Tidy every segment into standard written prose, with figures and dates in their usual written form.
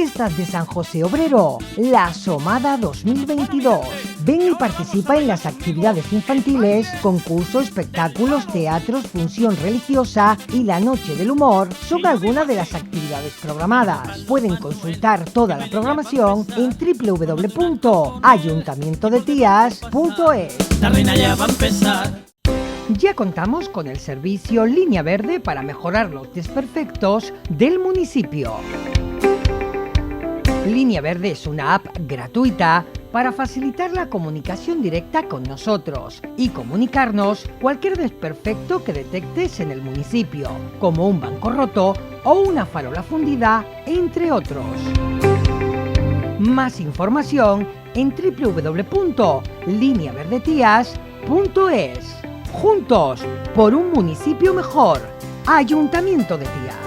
Fiestas de San José Obrero, la Asomada 2022. Ven y participa en las actividades infantiles, concursos, espectáculos, teatros, función religiosa y la Noche del Humor son algunas de las actividades programadas. Pueden consultar toda la programación en www.ayuntamientodetias.es. La reina ya va a empezar. Ya contamos con el servicio Línea Verde para mejorar los desperfectos del municipio. Línea Verde es una app gratuita para facilitar la comunicación directa con nosotros y comunicarnos cualquier desperfecto que detectes en el municipio, como un banco roto o una farola fundida, entre otros. Más información en www.lineaverdetias.es. Juntos por un municipio mejor. Ayuntamiento de Tías.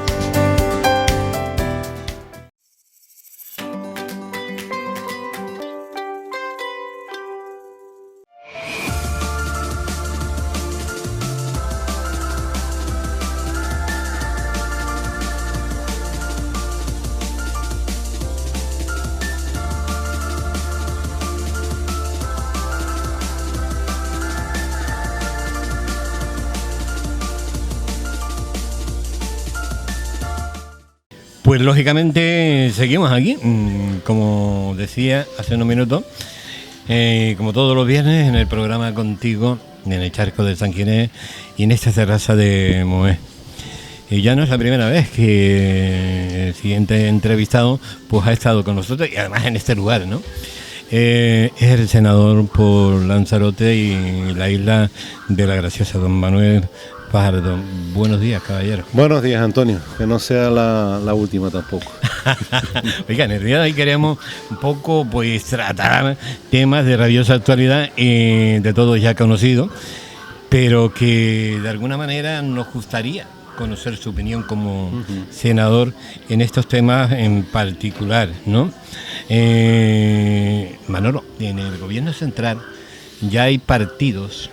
Pues lógicamente seguimos aquí, como decía hace unos minutos, como todos los viernes en el programa Contigo, en el Charco de San Ginés y en esta terraza de Moé. Y ya no es la primera vez que el siguiente entrevistado pues ha estado con nosotros y además en este lugar, ¿no? Es el senador por Lanzarote y la isla de la Graciosa, don Manuel Fajardo. Buenos días, caballero. Buenos días, Antonio. Que no sea la última tampoco. Oiga, en el día de hoy queremos un poco pues tratar temas de rabiosa actualidad de todos ya conocidos, pero que de alguna manera nos gustaría conocer su opinión como senador en estos temas en particular, ¿no? Manolo, en el gobierno central ya hay partidos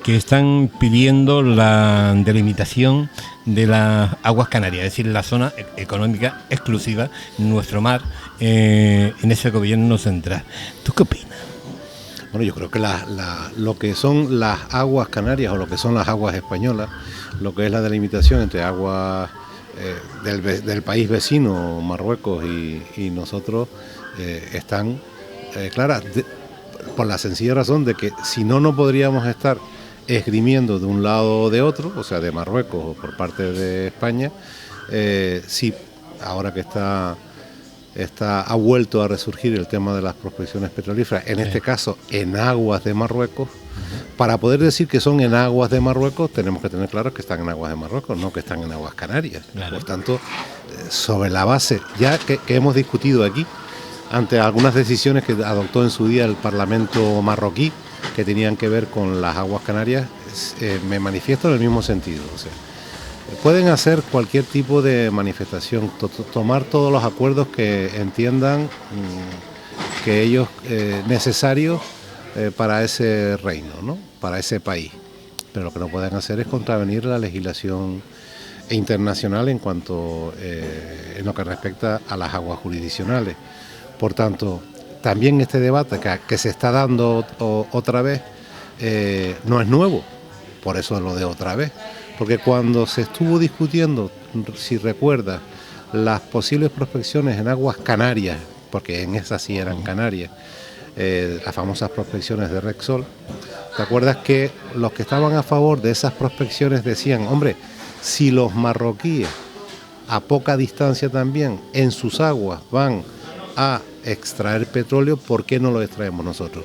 que están pidiendo la delimitación de las aguas canarias, es decir, la zona económica exclusiva, nuestro mar, en ese gobierno central. ¿Tú qué opinas? Bueno, yo creo que lo que son las aguas canarias o lo que son las aguas españolas, lo que es la delimitación entre aguas del país vecino, Marruecos, y nosotros, están claras, por la sencilla razón de que si no, no podríamos estar esgrimiendo de un lado o de otro, o sea, de Marruecos o por parte de España, sí, ahora que ha vuelto a resurgir el tema de las prospecciones petrolíferas, en este caso en aguas de Marruecos. Para poder decir que son en aguas de Marruecos, tenemos que tener claro que están en aguas de Marruecos, no que están en aguas canarias. Claro. Por tanto, sobre la base, ya que hemos discutido aquí, ante algunas decisiones que adoptó en su día el Parlamento marroquí, que tenían que ver con las aguas canarias, me manifiesto en el mismo sentido. O sea, pueden hacer cualquier tipo de manifestación, tomar todos los acuerdos que entiendan que ellos necesarios para ese reino, ¿no? Para ese país. Pero lo que no pueden hacer es contravenir la legislación internacional en cuanto en lo que respecta a las aguas jurisdiccionales. Por tanto, también este debate que se está dando otra vez no es nuevo, por eso lo de otra vez, porque cuando se estuvo discutiendo, si recuerdas, las posibles prospecciones en aguas canarias, porque en esas sí eran Canarias, las famosas prospecciones de Repsol, ¿te acuerdas que los que estaban a favor de esas prospecciones decían, hombre, si los marroquíes a poca distancia también en sus aguas van a extraer petróleo, ¿por qué no lo extraemos nosotros?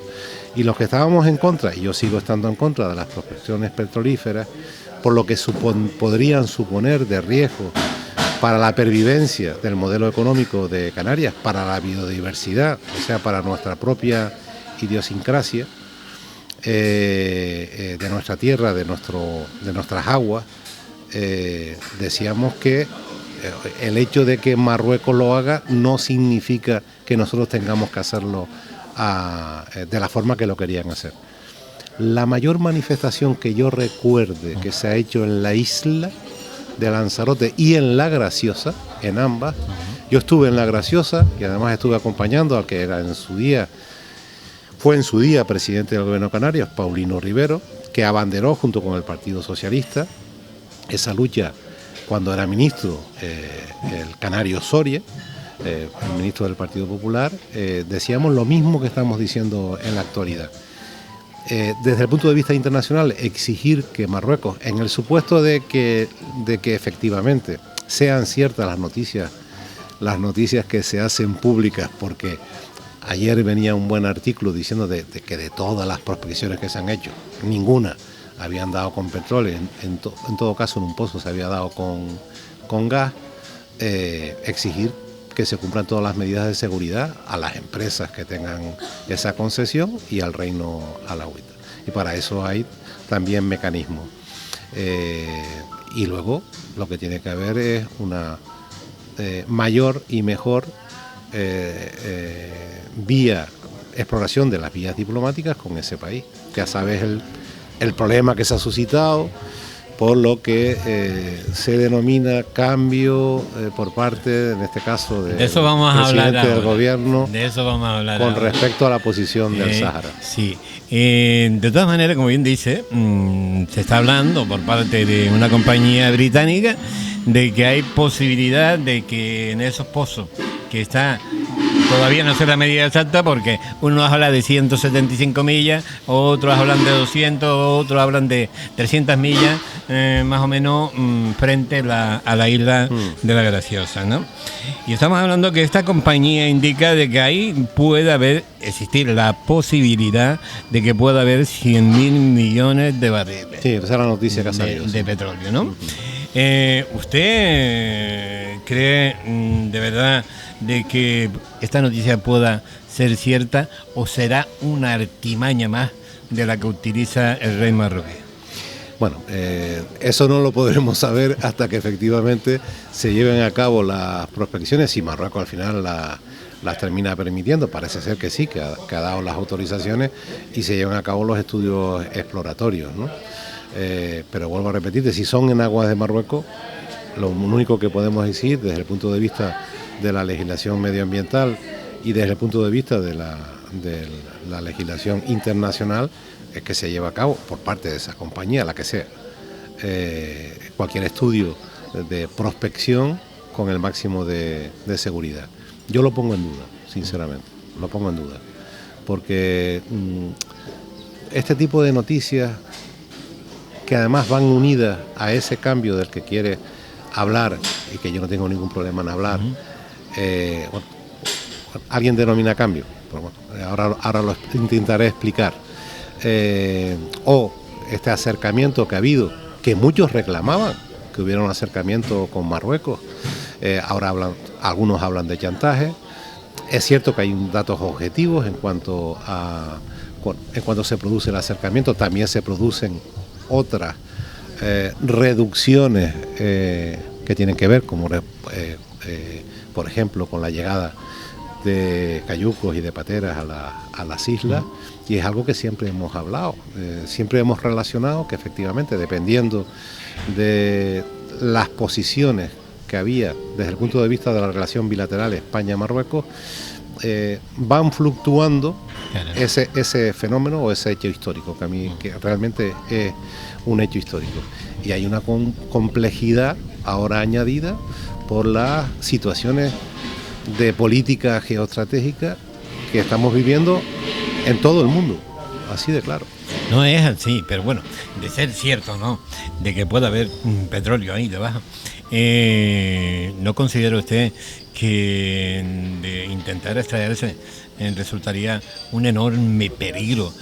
Y los que estábamos en contra, y yo sigo estando en contra de las prospecciones petrolíferas, por lo que podrían suponer de riesgo para la pervivencia del modelo económico de Canarias, para la biodiversidad, o sea, para nuestra propia idiosincrasia de nuestra tierra, de nuestras aguas, decíamos que el hecho de que Marruecos lo haga no significa que nosotros tengamos que hacerlo de la forma que lo querían hacer. La mayor manifestación que yo recuerde que se ha hecho en la isla de Lanzarote y en La Graciosa, en ambas. Yo estuve en La Graciosa y además estuve acompañando al que era fue en su día presidente del Gobierno de Canarias, Paulino Rivero, que abanderó junto con el Partido Socialista esa lucha cuando era ministro el canario Soria, el ministro del Partido Popular. Decíamos lo mismo que estamos diciendo en la actualidad. Desde el punto de vista internacional, exigir que Marruecos, en el supuesto de que efectivamente sean ciertas las noticias que se hacen públicas, porque ayer venía un buen artículo diciendo de que de todas las prospecciones que se han hecho, ninguna habían dado con petróleo, en todo caso en un pozo se había dado con gas. Exigir que se cumplan todas las medidas de seguridad a las empresas que tengan esa concesión y al reino alauita. Y para eso hay también mecanismos. Y luego lo que tiene que haber es una mayor y mejor exploración de las vías diplomáticas con ese país. Ya sabes el problema que se ha suscitado por lo que se denomina cambio por parte, en este caso, del presidente del gobierno. De eso vamos a hablar con ahora. Respecto a la posición del Sáhara. Sí. De todas maneras, como bien dice, se está hablando por parte de una compañía británica de que hay posibilidad de que en esos pozos que está... Todavía no sé la medida exacta porque unos hablan de 175 millas, otros hablan de 200, otros hablan de 300 millas, más o menos frente a la isla de La Graciosa, ¿no? Y estamos hablando que esta compañía indica de que ahí puede existir la posibilidad de que pueda haber 100.000 millones de barriles. Sí, esa es la noticia que ha salido. De petróleo, ¿no? ¿Usted cree de verdad de que esta noticia pueda ser cierta o será una artimaña más de la que utiliza el rey marroquí? Bueno, eso no lo podremos saber hasta que efectivamente se lleven a cabo las prospecciones, si Marruecos al final las termina permitiendo. Parece ser que sí, que ha dado las autorizaciones y se llevan a cabo los estudios exploratorios, ¿no? Pero vuelvo a repetirte, si son en aguas de Marruecos, lo único que podemos decir desde el punto de vista de la legislación medioambiental y desde el punto de vista de la legislación internacional es que se lleva a cabo por parte de esa compañía, la que sea, cualquier estudio de prospección con el máximo de seguridad. Yo lo pongo en duda, sinceramente, lo pongo en duda, porque este tipo de noticias que además van unidas a ese cambio del que quiere hablar y que yo no tengo ningún problema en hablar. Alguien denomina cambio, pero bueno, ahora lo intentaré explicar. O este acercamiento que ha habido, que muchos reclamaban que hubiera un acercamiento con Marruecos, ahora algunos hablan de chantaje. Es cierto que hay datos objetivos en cuanto se produce el acercamiento, también se producen otras reducciones que tienen que ver, como por ejemplo con la llegada de cayucos y de pateras a las islas, y es algo que siempre hemos hablado, siempre hemos relacionado que efectivamente, dependiendo de las posiciones que había desde el punto de vista de la relación bilateral España-Marruecos, van fluctuando ese fenómeno o ese hecho histórico, que realmente es un hecho histórico. Y hay una complejidad ahora añadida por las situaciones de política geoestratégica que estamos viviendo en todo el mundo, así de claro. No es así, pero bueno, de ser cierto, ¿no?, de que pueda haber petróleo ahí debajo, ¿no considera usted que de intentar extraerse resultaría un enorme peligro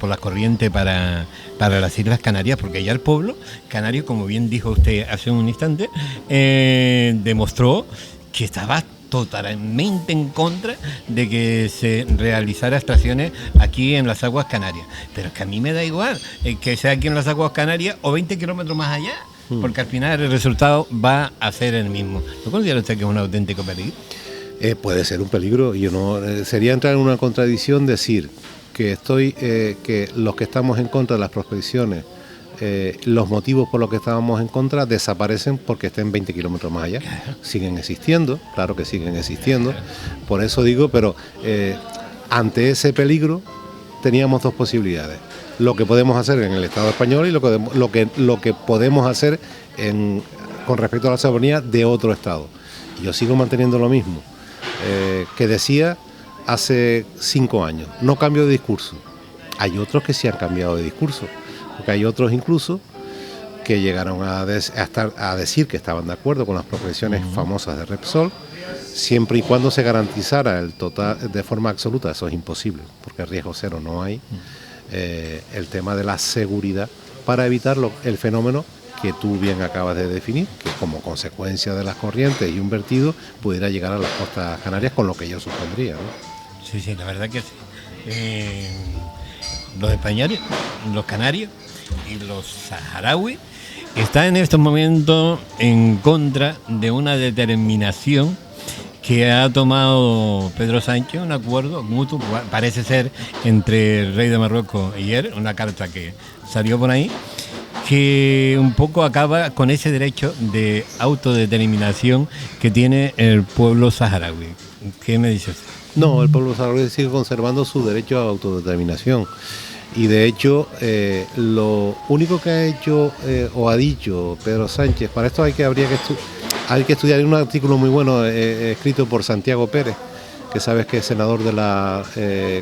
por las corrientes para las Islas Canarias? Porque ya el pueblo canario, como bien dijo usted hace un instante, demostró que estaba totalmente en contra de que se realizara extracciones aquí en las aguas canarias. Pero es que a mí me da igual que sea aquí en las aguas canarias o 20 kilómetros más allá, porque al final el resultado va a ser el mismo. ¿No considera usted que es un auténtico peligro? Puede ser un peligro. Yo no sería entrar en una contradicción decir que que los que estamos en contra de las prospecciones los motivos por los que estábamos en contra desaparecen porque estén 20 kilómetros más allá. Siguen existiendo, claro que siguen existiendo. Por eso digo, pero ante ese peligro teníamos dos posibilidades. Lo que podemos hacer en el Estado español y lo que podemos hacer con respecto a la soberanía de otro Estado. Yo sigo manteniendo lo mismo que decía hace 5 años. No cambio de discurso. Hay otros que sí han cambiado de discurso, porque hay otros incluso que llegaron a decir que estaban de acuerdo con las proposiciones famosas de Repsol, siempre y cuando se garantizara el total de forma absoluta. Eso es imposible, porque riesgo cero no hay. El tema de la seguridad para evitar el fenómeno que tú bien acabas de definir, que como consecuencia de las corrientes y un vertido pudiera llegar a las costas canarias, con lo que yo supondría, ¿no? Sí, la verdad que sí. Los españoles, los canarios y los saharauis están en estos momentos en contra de una determinación que ha tomado Pedro Sánchez, un acuerdo mutuo, parece ser, entre el rey de Marruecos y él, una carta que salió por ahí, que un poco acaba con ese derecho de autodeterminación que tiene el pueblo saharaui. ¿Qué me dices? No, el pueblo saharaui sigue conservando su derecho a autodeterminación. Y de hecho, lo único que ha hecho o ha dicho Pedro Sánchez, para esto hay que estudiar un artículo muy bueno escrito por Santiago Pérez, que sabes que es senador de la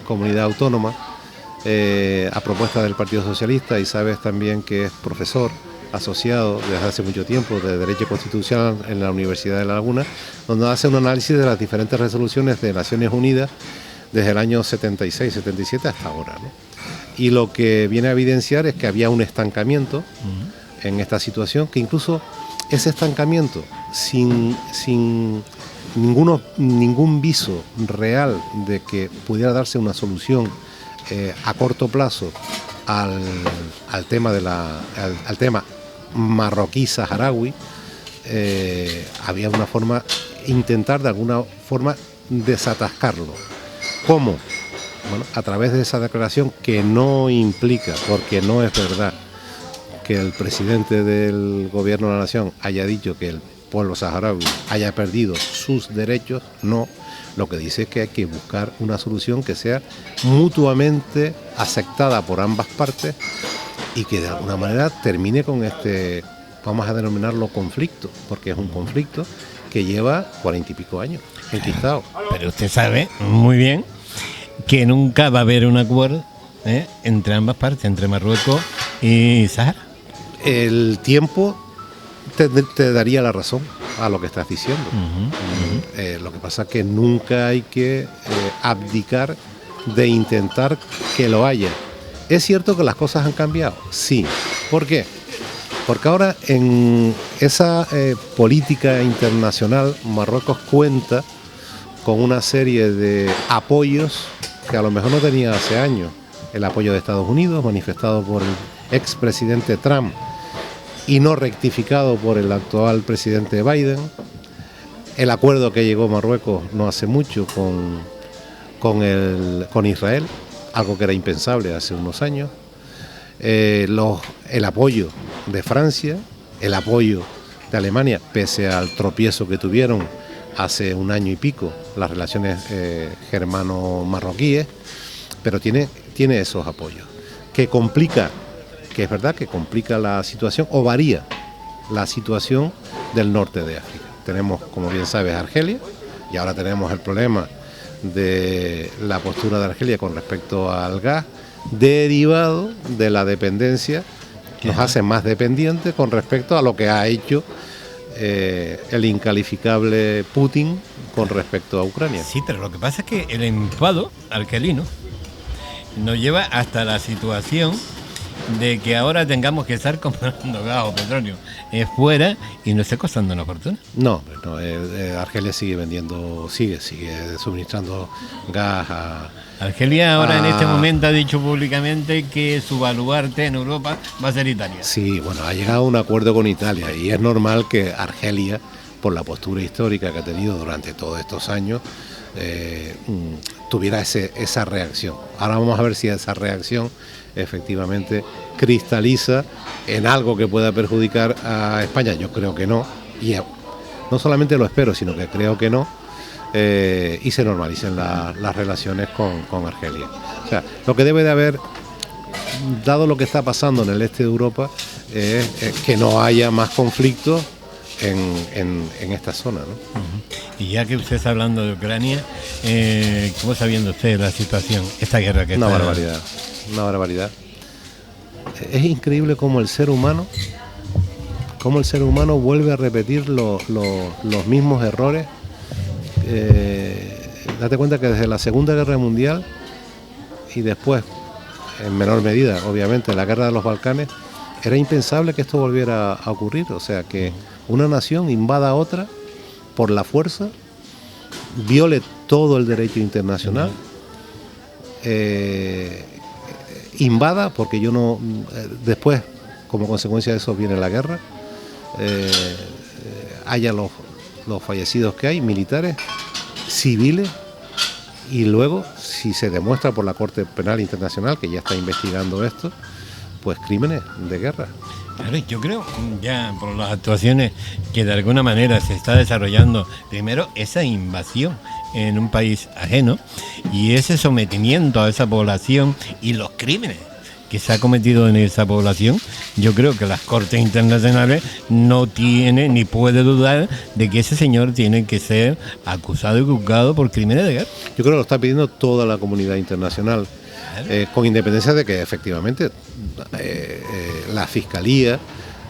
comunidad autónoma, a propuesta del Partido Socialista, y sabes también que es profesor asociado desde hace mucho tiempo de Derecho Constitucional en la Universidad de La Laguna, donde hace un análisis de las diferentes resoluciones de Naciones Unidas desde el año 76, 77 hasta ahora, ¿no? Y lo que viene a evidenciar es que había un estancamiento en esta situación, que incluso ese estancamiento sin ningún viso real de que pudiera darse una solución a corto plazo al tema al tema marroquí-saharaui, había una forma, intentar de alguna forma desatascarlo. ¿Cómo? Bueno, a través de esa declaración que no implica, porque no es verdad, que el presidente del gobierno de la nación haya dicho que el pueblo saharaui haya perdido sus derechos, no. Lo que dice es que hay que buscar una solución que sea mutuamente aceptada por ambas partes y que de alguna manera termine con este, vamos a denominarlo conflicto, porque es un conflicto que lleva 40 y pico años enquistado. Pero usted sabe muy bien que nunca va a haber un acuerdo entre ambas partes, entre Marruecos y Sahara. El tiempo te daría la razón a lo que estás diciendo. Lo que pasa es que nunca hay que abdicar de intentar que lo haya. ¿Es cierto que las cosas han cambiado? Sí. ¿Por qué? Porque ahora en esa política internacional Marruecos cuenta con una serie de apoyos que a lo mejor no tenía hace años. El apoyo de Estados Unidos, manifestado por el expresidente Trump y no rectificado por el actual presidente Biden. El acuerdo que llegó Marruecos no hace mucho con Israel, algo que era impensable hace unos años. El apoyo de Francia, el apoyo de Alemania, pese al tropiezo que tuvieron hace un año y pico las relaciones germano-marroquíes, pero tiene esos apoyos, que complica, que es verdad que complica la situación o varía la situación del norte de África. Tenemos, como bien sabes, Argelia, y ahora tenemos el problema de la postura de Argelia con respecto al gas, derivado de la dependencia, nos hace más dependientes con respecto a lo que ha hecho el incalificable Putin con respecto a Ucrania. Sí, pero lo que pasa es que el enfado argelino nos lleva hasta la situación de que ahora tengamos que estar comprando gas o petróleo fuera y no esté costando una fortuna. No, Argelia sigue vendiendo, sigue suministrando gas a... Argelia ahora en este momento ha dicho públicamente que su baluarte en Europa va a ser Italia. Sí, bueno, ha llegado a un acuerdo con Italia y es normal que Argelia por la postura histórica que ha tenido durante todos estos años, tuviera esa reacción. Ahora vamos a ver si esa reacción efectivamente cristaliza en algo que pueda perjudicar a España. Yo creo que no, y no solamente lo espero, sino que creo que no, y se normalicen las relaciones con Argelia. O sea, lo que debe de haber, dado lo que está pasando en el este de Europa, es que no haya más conflictos en esta zona, ¿no? Y ya que usted está hablando de Ucrania, ¿cómo está viendo usted la situación, esta guerra que una está? Una barbaridad. Es increíble cómo el ser humano vuelve a repetir los mismos errores. Date cuenta que desde la Segunda Guerra Mundial y después, en menor medida, obviamente, la Guerra de los Balcanes, era impensable que esto volviera a ocurrir. O sea, que una nación invada a otra por la fuerza, viole todo el derecho internacional, invada, porque después, como consecuencia de eso, viene la guerra, haya los fallecidos que hay, militares, civiles, y luego, si se demuestra por la Corte Penal Internacional, que ya está investigando esto, pues crímenes de guerra. Claro, yo creo, ya por las actuaciones que de alguna manera se está desarrollando, primero esa invasión en un país ajeno y ese sometimiento a esa población y los crímenes que se ha cometido en esa población, yo creo que las Cortes Internacionales no tienen ni puede dudar de que ese señor tiene que ser acusado y juzgado por crímenes de guerra. Yo creo que lo está pidiendo toda la comunidad internacional, con independencia de que efectivamente la Fiscalía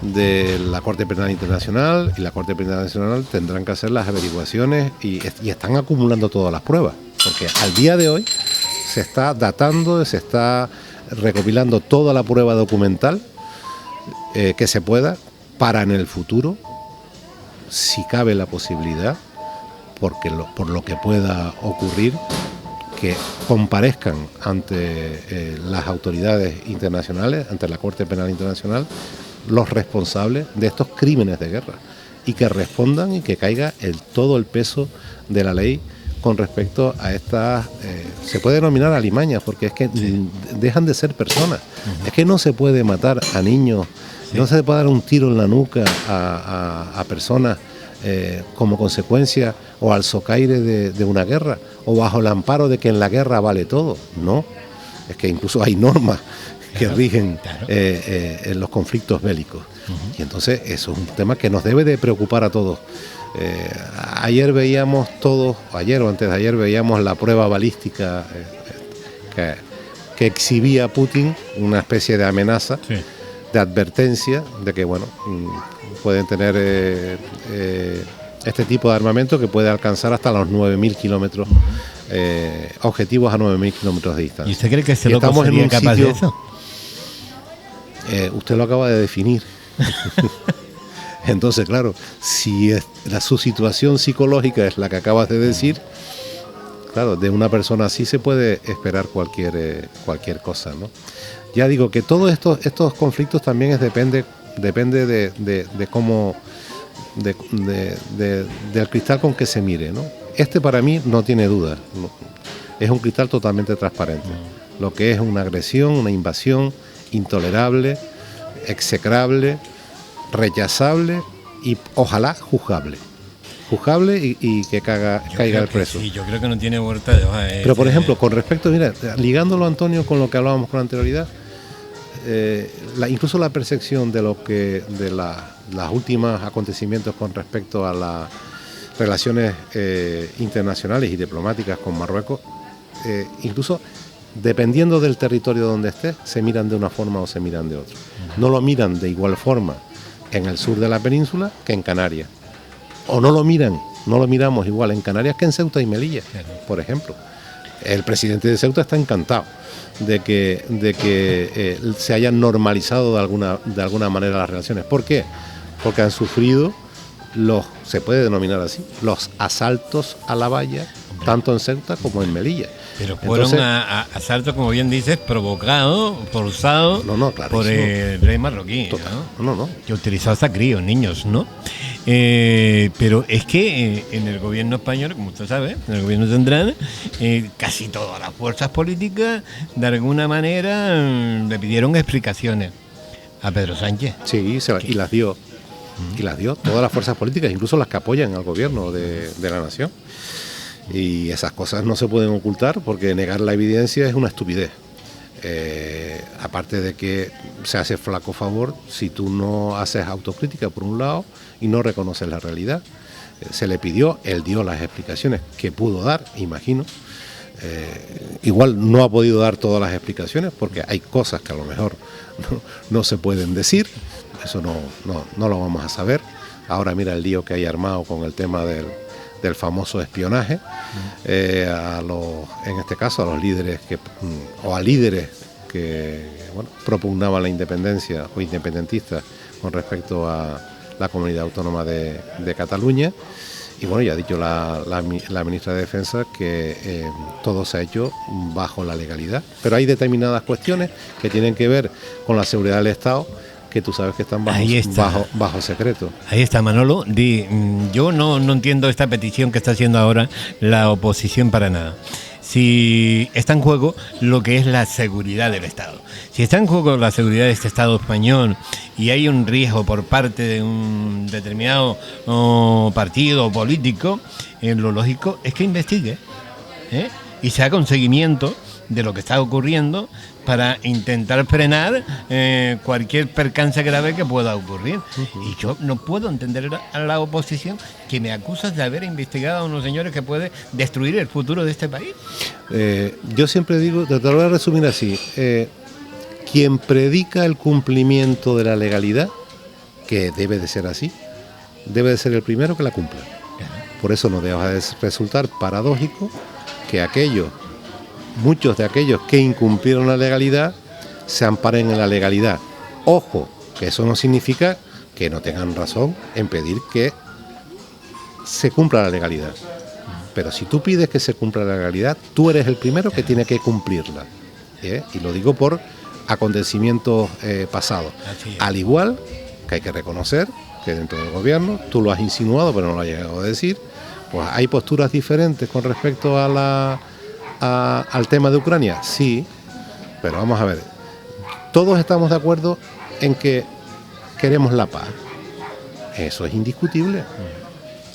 de la Corte Penal Internacional y la Corte Penal Nacional tendrán que hacer las averiguaciones y están acumulando todas las pruebas, porque al día de hoy se está datando, se está recopilando toda la prueba documental que se pueda, para en el futuro, si cabe la posibilidad, por lo que pueda ocurrir, que comparezcan ante las autoridades internacionales, ante la Corte Penal Internacional, los responsables de estos crímenes de guerra, y que respondan y que caiga todo el peso de la ley con respecto a estas, se puede denominar alimañas, porque es que dejan de ser personas. Es que no se puede matar a niños, no se puede dar un tiro en la nuca a personas como consecuencia o al socaire de una guerra, o bajo el amparo de que en la guerra vale todo. No, es que incluso hay normas que rigen en los conflictos bélicos. Y entonces eso es un tema que nos debe de preocupar a todos. Ayer veíamos todos, ayer o antes de ayer veíamos la prueba balística que exhibía Putin, una especie de amenaza, de advertencia de que bueno, pueden tener este tipo de armamento que puede alcanzar hasta los 9.000 kilómetros, objetivos a 9.000 kilómetros de distancia. ¿Y usted cree que ese loco sería capaz de eso? Usted lo acaba de definir. Entonces, claro, si su situación psicológica es la que acabas de decir, claro, de una persona así se puede esperar cualquier cosa, ¿no? Ya digo que todos estos conflictos también depende de cómo, del cristal con que se mire, ¿no? Este para mí no tiene duda, ¿no? Es un cristal totalmente transparente. Lo que es una agresión, una invasión intolerable, execrable, rechazable y ojalá juzgable y que caiga el preso. Sí, yo creo que no tiene vuelta de hoja. Pero por ejemplo, con respecto, mira, ligándolo, Antonio, con lo que hablábamos con anterioridad, incluso la percepción de las últimas acontecimientos con respecto a las relaciones internacionales y diplomáticas con Marruecos, incluso dependiendo del territorio donde esté, se miran de una forma o se miran de otra. No lo miran de igual forma en el sur de la península que en Canarias. O no lo miramos igual en Canarias que en Ceuta y Melilla, por ejemplo. El presidente de Ceuta está encantado de que se hayan normalizado de alguna manera las relaciones. ¿Por qué? Porque han sufrido se puede denominar así, los asaltos a la valla, tanto en Ceuta como en Melilla. Pero fueron asaltos, como bien dices, provocados, forzados por el rey marroquí, ¿no? No. Que utilizó hasta críos, niños, ¿no? Pero es que en el gobierno español, como usted sabe, en el gobierno central, casi todas las fuerzas políticas, de alguna manera, le pidieron explicaciones a Pedro Sánchez. Sí, y las dio. Y las dio todas las fuerzas políticas, incluso las que apoyan al gobierno de la nación. Y esas cosas no se pueden ocultar porque negar la evidencia es una estupidez. Aparte de que se hace flaco favor si tú no haces autocrítica por un lado y no reconoces la realidad. Se le pidió, él dio las explicaciones que pudo dar, imagino. Igual no ha podido dar todas las explicaciones porque hay cosas que a lo mejor no se pueden decir. Eso no lo vamos a saber. Ahora mira el lío que hay armado con el tema del famoso espionaje, en este caso a los líderes o a líderes que propugnaban la independencia o independentistas con respecto a la comunidad autónoma de Cataluña. Y bueno, ya ha dicho la ministra de Defensa que todo se ha hecho bajo la legalidad. Pero hay determinadas cuestiones que tienen que ver con la seguridad del Estado que tú sabes que están bajo secreto. Ahí está, Manolo. Yo no entiendo esta petición que está haciendo ahora la oposición para nada. Si está en juego lo que es la seguridad del Estado. Si está en juego la seguridad de este Estado español y hay un riesgo por parte de un determinado partido político, lo lógico es que investigue y se haga un seguimiento de lo que está ocurriendo para intentar frenar cualquier percance grave que pueda ocurrir. Y yo no puedo entender a la oposición que me acusas de haber investigado a unos señores que pueden destruir el futuro de este país. Yo siempre digo, te lo voy a resumir así, quien predica el cumplimiento de la legalidad, que debe de ser así, debe de ser el primero que la cumpla. Por eso no deja de resultar paradójico que muchos de aquellos que incumplieron la legalidad se amparen en la legalidad. Ojo, que eso no significa que no tengan razón en pedir que se cumpla la legalidad. Pero si tú pides que se cumpla la legalidad, tú eres el primero que tiene que cumplirla. Y lo digo por acontecimientos pasados. Al igual que hay que reconocer que dentro del gobierno, tú lo has insinuado pero no lo has llegado a decir, pues hay posturas diferentes con respecto al tema de Ucrania, sí, pero vamos a ver, todos estamos de acuerdo en que queremos la paz, eso es indiscutible.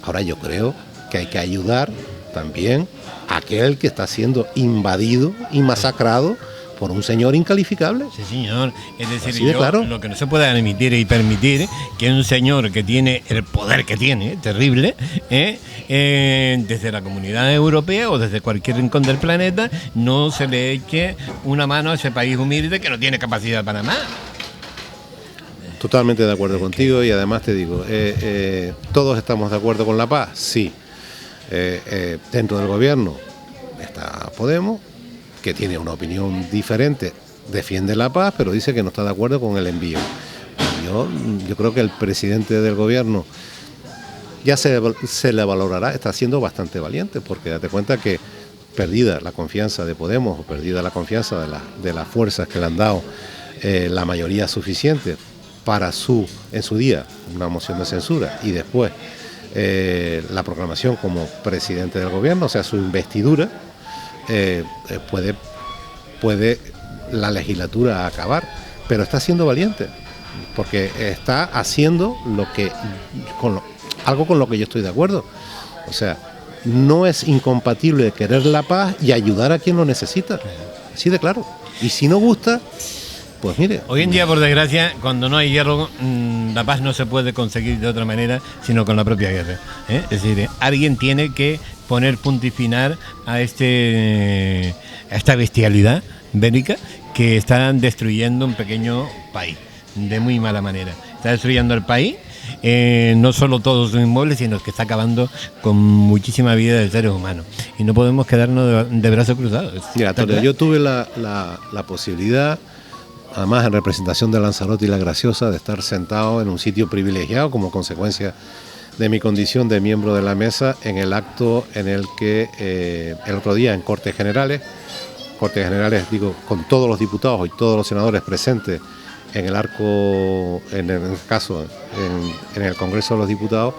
Ahora yo creo que hay que ayudar también a aquel que está siendo invadido y masacrado por un señor incalificable. Sí, señor. Es decir, claro. Lo que no se puede admitir y permitir que un señor que tiene el poder que tiene, terrible, desde la Comunidad Europea o desde cualquier rincón del planeta, no se le eche una mano a ese país humilde que no tiene capacidad para nada. Totalmente de acuerdo contigo y además te digo, ¿todos estamos de acuerdo con la paz? Sí. Dentro del gobierno está Podemos, que tiene una opinión diferente, defiende la paz, pero dice que no está de acuerdo con el envío. Yo creo que el presidente del gobierno ya se le valorará, está siendo bastante valiente, porque date cuenta que perdida la confianza de Podemos o perdida la confianza de las fuerzas que le han dado la mayoría suficiente para en su día una moción de censura y después la proclamación como presidente del gobierno, o sea, su investidura, puede la legislatura acabar, pero está siendo valiente porque está haciendo algo con lo que yo estoy de acuerdo. O sea, no es incompatible querer la paz y ayudar a quien lo necesita, así de claro. Y si no gusta, pues mire. Hoy en día, por desgracia, cuando no hay diálogo, la paz no se puede conseguir de otra manera sino con la propia guerra. Es decir, alguien tiene que poner punto y final a esta bestialidad bélica que está destruyendo un pequeño país de muy mala manera. Está destruyendo el país, no solo todos los inmuebles, sino que está acabando con muchísima vida de seres humanos. Y no podemos quedarnos de brazos cruzados. Mira, Antonio, yo tuve la posibilidad, además en representación de Lanzarote y La Graciosa, de estar sentado en un sitio privilegiado como consecuencia de mi condición de miembro de la mesa en el acto en el que el otro día en Cortes Generales, digo, con todos los diputados y todos los senadores presentes en el arco, en el caso, en el Congreso de los Diputados,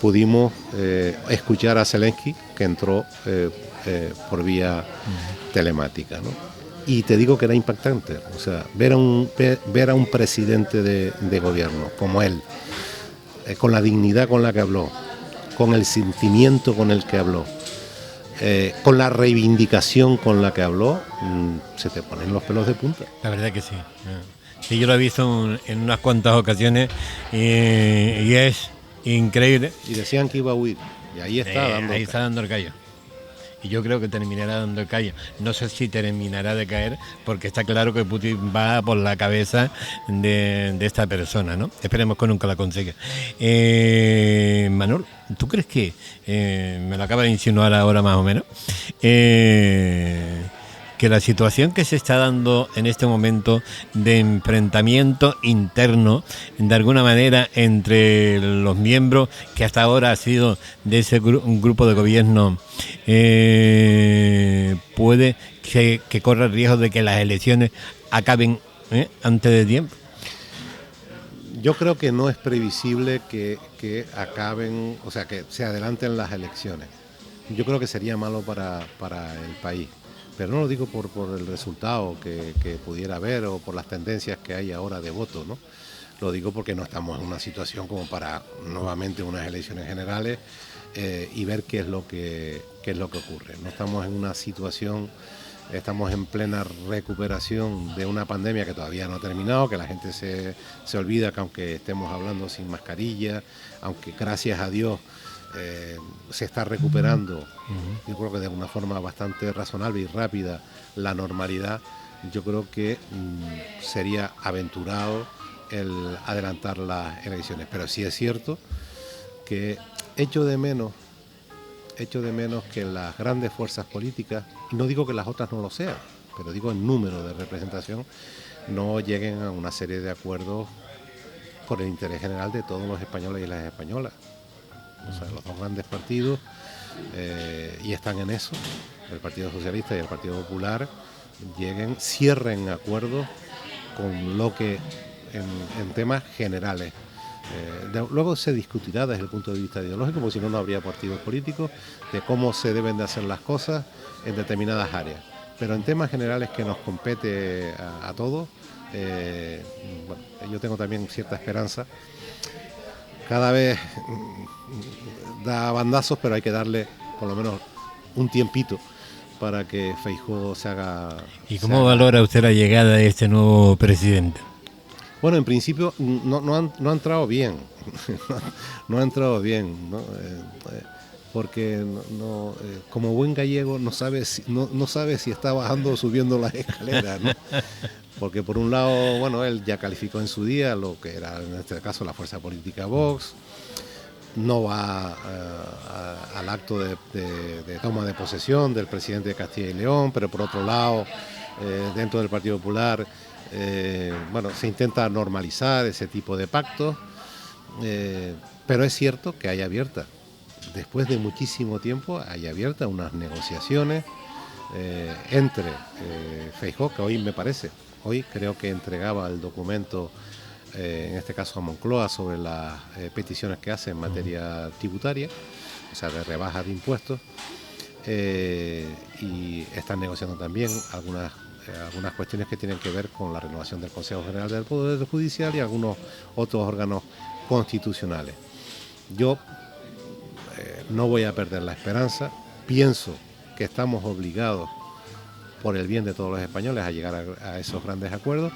pudimos escuchar a Zelensky, que entró por vía telemática, ¿no? Y te digo que era impactante, o sea, ver a un presidente de gobierno como él, con la dignidad con la que habló, con el sentimiento con el que habló, con la reivindicación con la que habló, se te ponen los pelos de punta. La verdad que sí. Sí, yo lo he visto en unas cuantas ocasiones y es increíble. Y decían que iba a huir, y ahí está dando el callo. Y yo creo que terminará dando el callo. No sé si terminará de caer, porque está claro que Putin va por la cabeza de esta persona, ¿no? Esperemos que nunca la consiga. Manuel, ¿tú crees que, me lo acaba de insinuar ahora más o menos, que la situación que se está dando en este momento de enfrentamiento interno, de alguna manera, entre los miembros que hasta ahora ha sido de ese un grupo de gobierno, puede que corra el riesgo de que las elecciones acaben antes de tiempo? Yo creo que no es previsible que acaben, o sea, que se adelanten las elecciones. Yo creo que sería malo para el país. Pero no lo digo por el resultado que pudiera haber o por las tendencias que hay ahora de voto, ¿no? Lo digo porque no estamos en una situación como para nuevamente unas elecciones generales y ver qué es lo que ocurre. No estamos en una situación, estamos en plena recuperación de una pandemia que todavía no ha terminado, que la gente se olvida que aunque estemos hablando sin mascarilla, aunque gracias a Dios se está recuperando, yo creo que de una forma bastante razonable y rápida, la normalidad. Yo creo que sería aventurado el adelantar las elecciones, pero sí es cierto que echo de menos que las grandes fuerzas políticas, y no digo que las otras no lo sean, pero digo en número de representación, no lleguen a una serie de acuerdos por el interés general de todos los españoles y las españolas. O sea, los dos grandes partidos y están en eso, el Partido Socialista y el Partido Popular, cierren acuerdos con lo que en temas generales. Luego se discutirá desde el punto de vista ideológico, porque si no, no habría partidos políticos, de cómo se deben de hacer las cosas en determinadas áreas. Pero en temas generales que nos compete a todos, bueno, yo tengo también cierta esperanza. Cada vez da bandazos, pero hay que darle por lo menos un tiempito para que Feijóo se haga... ¿Y cómo valora usted la llegada de este nuevo presidente? Bueno, en principio no ha entrado bien, no ha entrado bien, ¿no? Porque como buen gallego no sabe si está bajando o subiendo las escaleras, ¿no? Porque por un lado, bueno, él ya calificó en su día lo que era en este caso la fuerza política Vox, no va al acto de toma de posesión del presidente de Castilla y León, pero por otro lado, dentro del Partido Popular, bueno, se intenta normalizar ese tipo de pactos, pero es cierto que hay abierta, después de muchísimo tiempo, hay abierta unas negociaciones entre Feijóo, que hoy creo que entregaba el documento, en este caso a Moncloa, sobre las peticiones que hace en materia tributaria, o sea, de rebaja de impuestos, y están negociando también algunas cuestiones que tienen que ver con la renovación del Consejo General del Poder Judicial y algunos otros órganos constitucionales. Yo no voy a perder la esperanza, pienso que estamos obligados por el bien de todos los españoles a llegar a esos grandes acuerdos,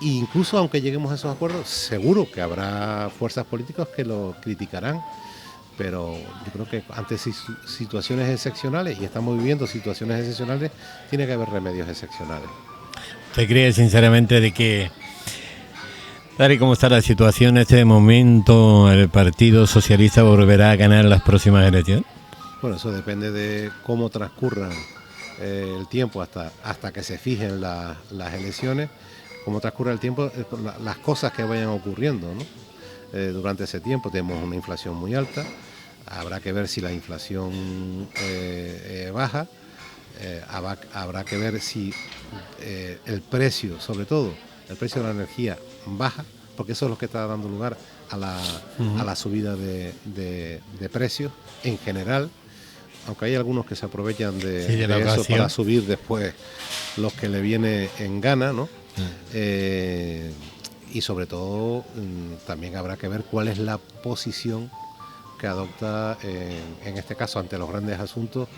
e incluso aunque lleguemos a esos acuerdos, seguro que habrá fuerzas políticas que lo criticarán, pero yo creo que ante situaciones excepcionales, y estamos viviendo situaciones excepcionales, tiene que haber remedios excepcionales. ¿Usted cree sinceramente de que, tal y como está la situación en este momento, el Partido Socialista volverá a ganar las próximas elecciones? Bueno, eso depende de cómo transcurran el tiempo hasta que se fijen las elecciones, cómo transcurra el tiempo, las cosas que vayan ocurriendo, ¿no? Durante ese tiempo tenemos una inflación muy alta, habrá que ver si la inflación baja, habrá que ver si el precio, sobre todo, el precio de la energía baja, porque eso es lo que está dando lugar a la subida de precios en general, aunque hay algunos que se aprovechan de eso para subir después los que le viene en gana, ¿no? Y sobre todo también habrá que ver cuál es la posición que adopta en este caso ante los grandes asuntos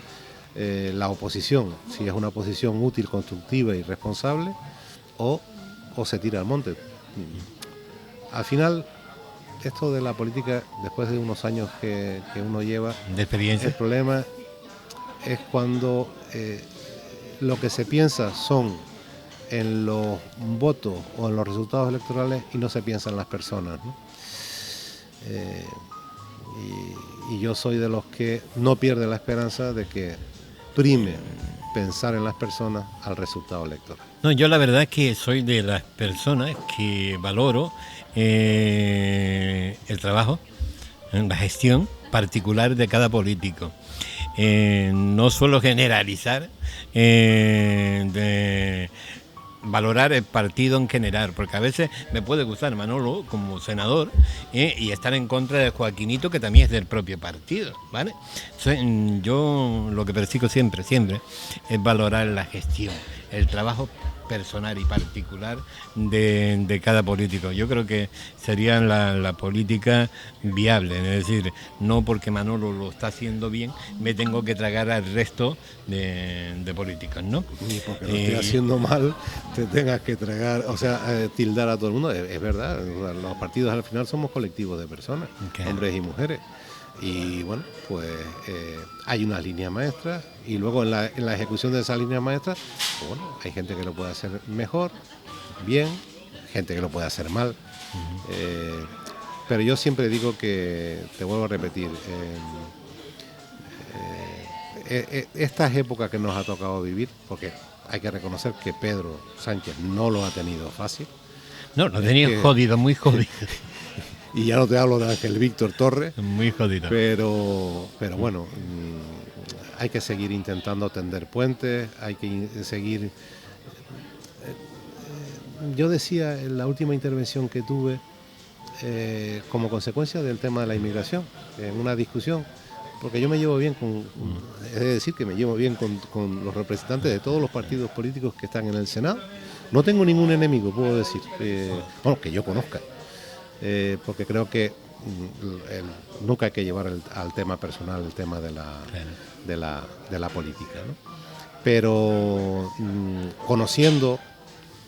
la oposición, si es una posición útil, constructiva y responsable o se tira al monte. Al final, esto de la política, después de unos años que uno lleva de experiencia, el problema es cuando lo que se piensa son en los votos o en los resultados electorales y no se piensa en las personas, ¿no? Y yo soy de los que no pierde la esperanza de que prime pensar en las personas al resultado electoral. No, yo la verdad es que soy de las personas que valoro el trabajo, la gestión particular de cada político. No suelo generalizar, de valorar el partido en general, porque a veces me puede gustar Manolo como senador y estar en contra de Joaquinito, que también es del propio partido, ¿vale? Yo lo que persigo siempre es valorar la gestión, el trabajo personal y particular de cada político. Yo creo que sería la política viable, es decir, no porque Manolo lo está haciendo bien me tengo que tragar al resto de políticos, ¿no? Y porque lo esté haciendo mal te tengas que tragar, o sea, tildar a todo el mundo, es verdad, los partidos al final somos colectivos de personas, hombres y mujeres. Y bueno, pues hay unas líneas maestras y luego en la ejecución de esas líneas maestras, pues bueno, hay gente que lo puede hacer mejor, bien, gente que lo puede hacer mal. Pero yo siempre digo que, te vuelvo a repetir, estas épocas que nos ha tocado vivir, porque hay que reconocer que Pedro Sánchez no lo ha tenido fácil. No, lo tenía jodido, muy jodido. Y ya no te hablo de Ángel Víctor Torres. Muy jodido. Pero bueno, hay que seguir intentando tender puentes, hay que seguir... Yo decía en la última intervención que tuve, como consecuencia del tema de la inmigración, en una discusión, porque yo me llevo bien es decir, que me llevo bien con los representantes de todos los partidos políticos que están en el Senado. No tengo ningún enemigo, puedo decir, que yo conozca. Porque creo que nunca hay que llevar al tema personal el tema de la política, ¿no? Pero conociendo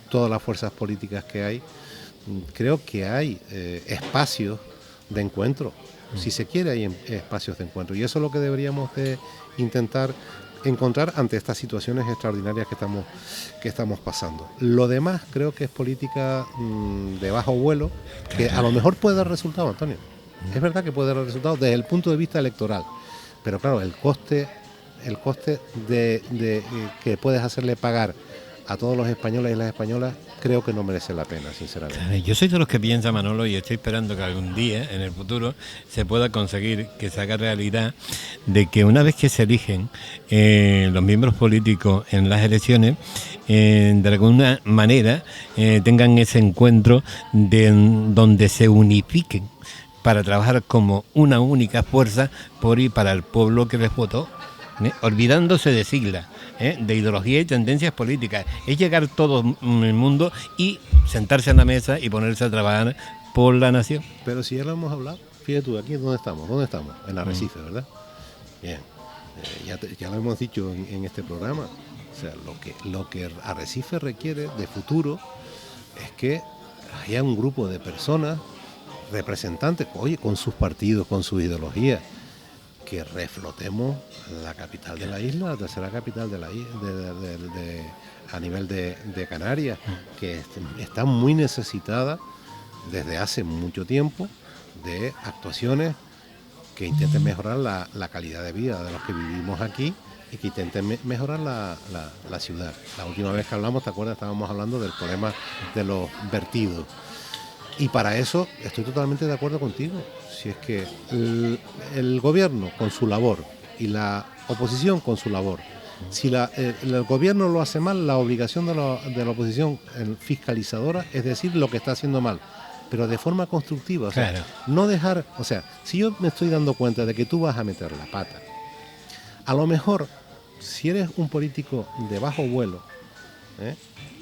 todas las fuerzas políticas que hay, creo que hay espacios de encuentro. Si se quiere, hay espacios de encuentro, y eso es lo que deberíamos de intentar encontrar ante estas situaciones extraordinarias que estamos pasando. Lo demás creo que es política de bajo vuelo, que a lo mejor puede dar resultado, Antonio. Es verdad que puede dar resultado desde el punto de vista electoral, pero claro, el coste de que puedes hacerle pagar a todos los españoles y las españolas, creo que no merece la pena, sinceramente. Yo soy de los que piensa, Manolo, y estoy esperando que algún día, en el futuro, se pueda conseguir que se haga realidad de que una vez que se eligen los miembros políticos en las elecciones, de alguna manera tengan ese encuentro donde se unifiquen para trabajar como una única fuerza por y para el pueblo que les votó, olvidándose de siglas, de ideología y tendencias políticas. Es llegar todo el mundo y sentarse en la mesa y ponerse a trabajar por la nación. Pero si ya lo hemos hablado, fíjate tú, aquí ¿dónde estamos? En Arrecife, ¿verdad? Bien, ya lo hemos dicho en este programa. O sea, lo que Arrecife requiere de futuro es que haya un grupo de personas, representantes, oye, con sus partidos, con sus ideologías, que reflotemos la capital de la isla, la tercera capital de la a nivel de Canarias, que está muy necesitada desde hace mucho tiempo de actuaciones que intenten mejorar la calidad de vida de los que vivimos aquí y que intenten mejorar la ciudad. La última vez que hablamos, ¿te acuerdas? Estábamos hablando del problema de los vertidos. Y para eso estoy totalmente de acuerdo contigo. Si es que el gobierno con su labor y la oposición con su labor Si el gobierno lo hace mal, la obligación de la oposición fiscalizadora es decir lo que está haciendo mal, pero de forma constructiva. O sea, claro. No dejar, o sea, si yo me estoy dando cuenta de que tú vas a meter la pata, a lo mejor, si eres un político de bajo vuelo,